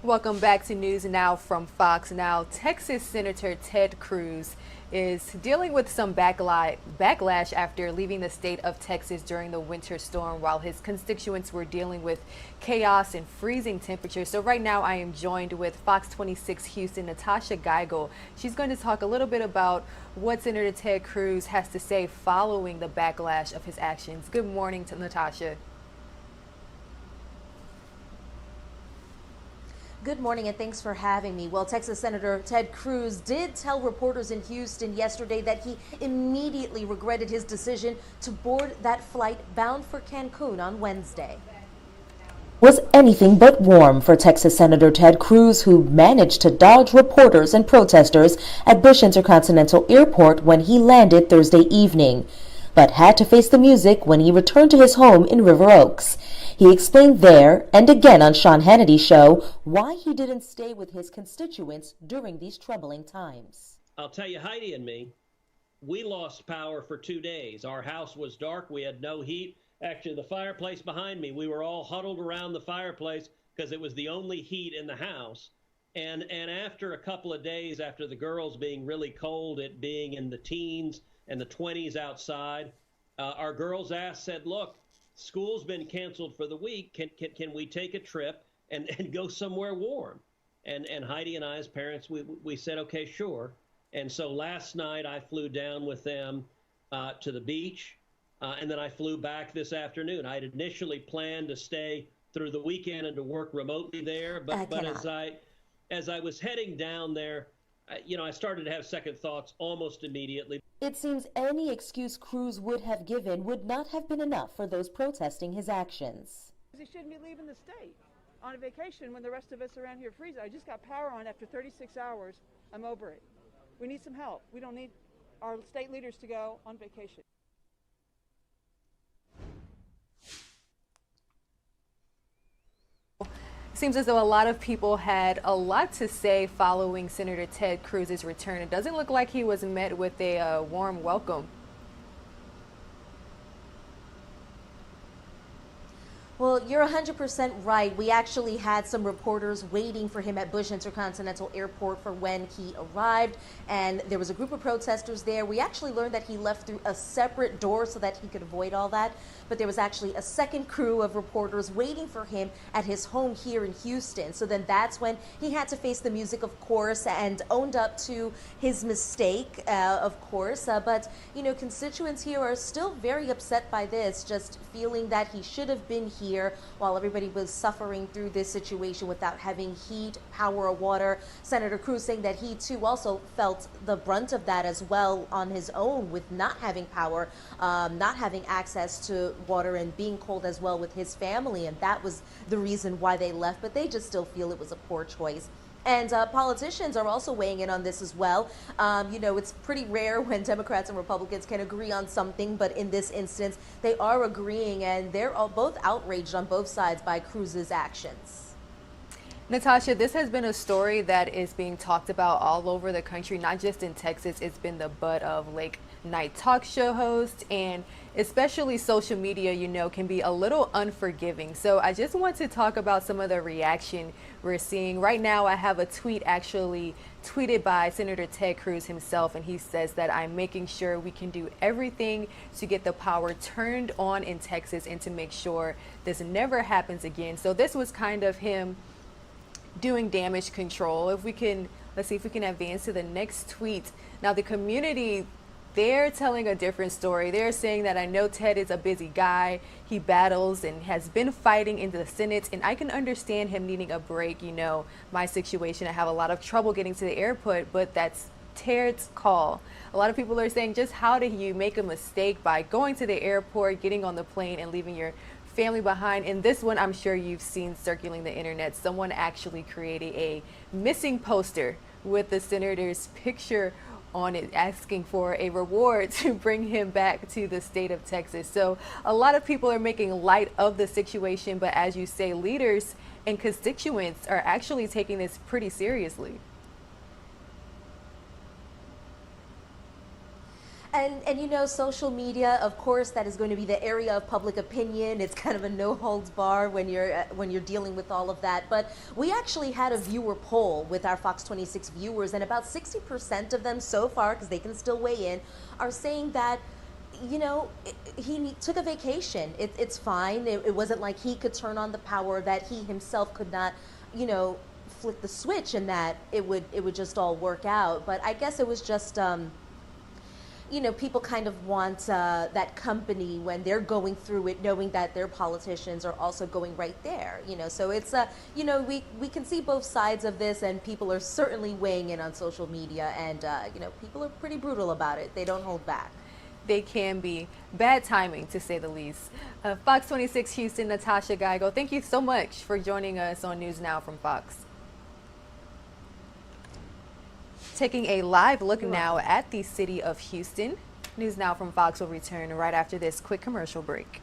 Welcome back to News Now from Fox. Now, Texas Senator Ted Cruz is dealing with some backlash after leaving the state of Texas during the winter storm while his constituents were dealing with chaos and freezing temperatures. So right now I am joined with Fox 26 Houston, Natasha Geigel. She's going to talk a little bit about what Senator Ted Cruz has to say following the backlash of his actions. Good morning to Natasha. Good morning and thanks for having me. Well, Texas Senator Ted Cruz did tell reporters in Houston yesterday that he immediately regretted his decision to board that flight bound for Cancun on Wednesday. Was anything but warm for Texas Senator Ted Cruz, who managed to dodge reporters and protesters at Bush Intercontinental Airport when he landed Thursday evening, but had to face the music when he returned to his home in River Oaks. He explained there and again on Sean Hannity's show why he didn't stay with his constituents during these troubling times. I'll tell you, Heidi and me, we lost power for 2 days. Our house was dark. We had no heat. Actually, the fireplace behind me, we were all huddled around the fireplace because it was the only heat in the house. And after a couple of days, after the girls being really cold, it being in the teens and the 20s outside, our girls said, look, school's been canceled for the week. Can we take a trip and go somewhere warm? And Heidi and I, as parents, we said, okay, sure. And so last night I flew down with them to the beach, and then I flew back this afternoon. I'd initially planned to stay through the weekend and to work remotely there, but as I was heading down there, I started to have second thoughts almost immediately. It seems any excuse Cruz would have given would not have been enough for those protesting his actions. He shouldn't be leaving the state on a vacation when the rest of us around here freeze. I just got power on after 36 hours. I'm over it. We need some help. We don't need our state leaders to go on vacation. Seems as though a lot of people had a lot to say following Senator Ted Cruz's return. It doesn't look like he was met with a warm welcome. Well, you're 100% right. We actually had some reporters waiting for him at Bush Intercontinental Airport for when he arrived, and there was a group of protesters there. We actually learned that he left through a separate door so that he could avoid all that, but there was actually a second crew of reporters waiting for him at his home here in Houston. So then that's when he had to face the music, of course, and owned up to his mistake, of course. But, constituents here are still very upset by this, just feeling that he should have been here while everybody was suffering through this situation without having heat, power, or water. Senator Cruz saying that he too also felt the brunt of that as well on his own with not having power, not having access to water, and being cold as well with his family, and that was the reason why they left, but they just still feel it was a poor choice. And politicians are also weighing in on this as well. It's pretty rare when Democrats and Republicans can agree on something, but in this instance, they are agreeing, and they're all both outraged on both sides by Cruz's actions. Natasha, this has been a story that is being talked about all over the country, not just in Texas. It's been the butt of late night talk show hosts, and especially social media, can be a little unforgiving. So I just want to talk about some of the reaction we're seeing. Right now, I have a tweet actually tweeted by Senator Ted Cruz himself, and he says that I'm making sure we can do everything to get the power turned on in Texas and to make sure this never happens again. So this was kind of him doing damage control. Let's see if we can advance to the next tweet. Now, the community, they're telling a different story. They're saying that I know Ted is a busy guy. He battles and has been fighting in the Senate, and I can understand him needing a break. My situation, I have a lot of trouble getting to the airport, but that's Ted's call. A lot of people are saying, just how did you make a mistake by going to the airport, getting on the plane, and leaving your family behind? And this one I'm sure you've seen circulating the internet. Someone actually created a missing poster with the senator's picture on it, asking for a reward to bring him back to the state of Texas. So a lot of people are making light of the situation, but as you say, leaders and constituents are actually taking this pretty seriously. And you know, social media, of course, that is going to be the area of public opinion. It's kind of a no holds bar when you're dealing with all of that. But we actually had a viewer poll with our Fox 26 viewers, and about 60% of them so far, because they can still weigh in, are saying that, you know, he took a vacation. It's fine. It wasn't like he could turn on the power, that he himself could not, you know, flick the switch, and that it would just all work out. But I guess it was just you know, people kind of want that company when they're going through it, knowing that their politicians are also going right there. You know, so it's you know, we can see both sides of this, and people are certainly weighing in on social media, and you know, people are pretty brutal about it. They don't hold back. They can be. Bad timing, to say the least. Fox 26 Houston, Natasha Geigo, thank you so much for joining us on News Now from Fox. Taking a live look now at the city of Houston. News Now from Fox will return right after this quick commercial break.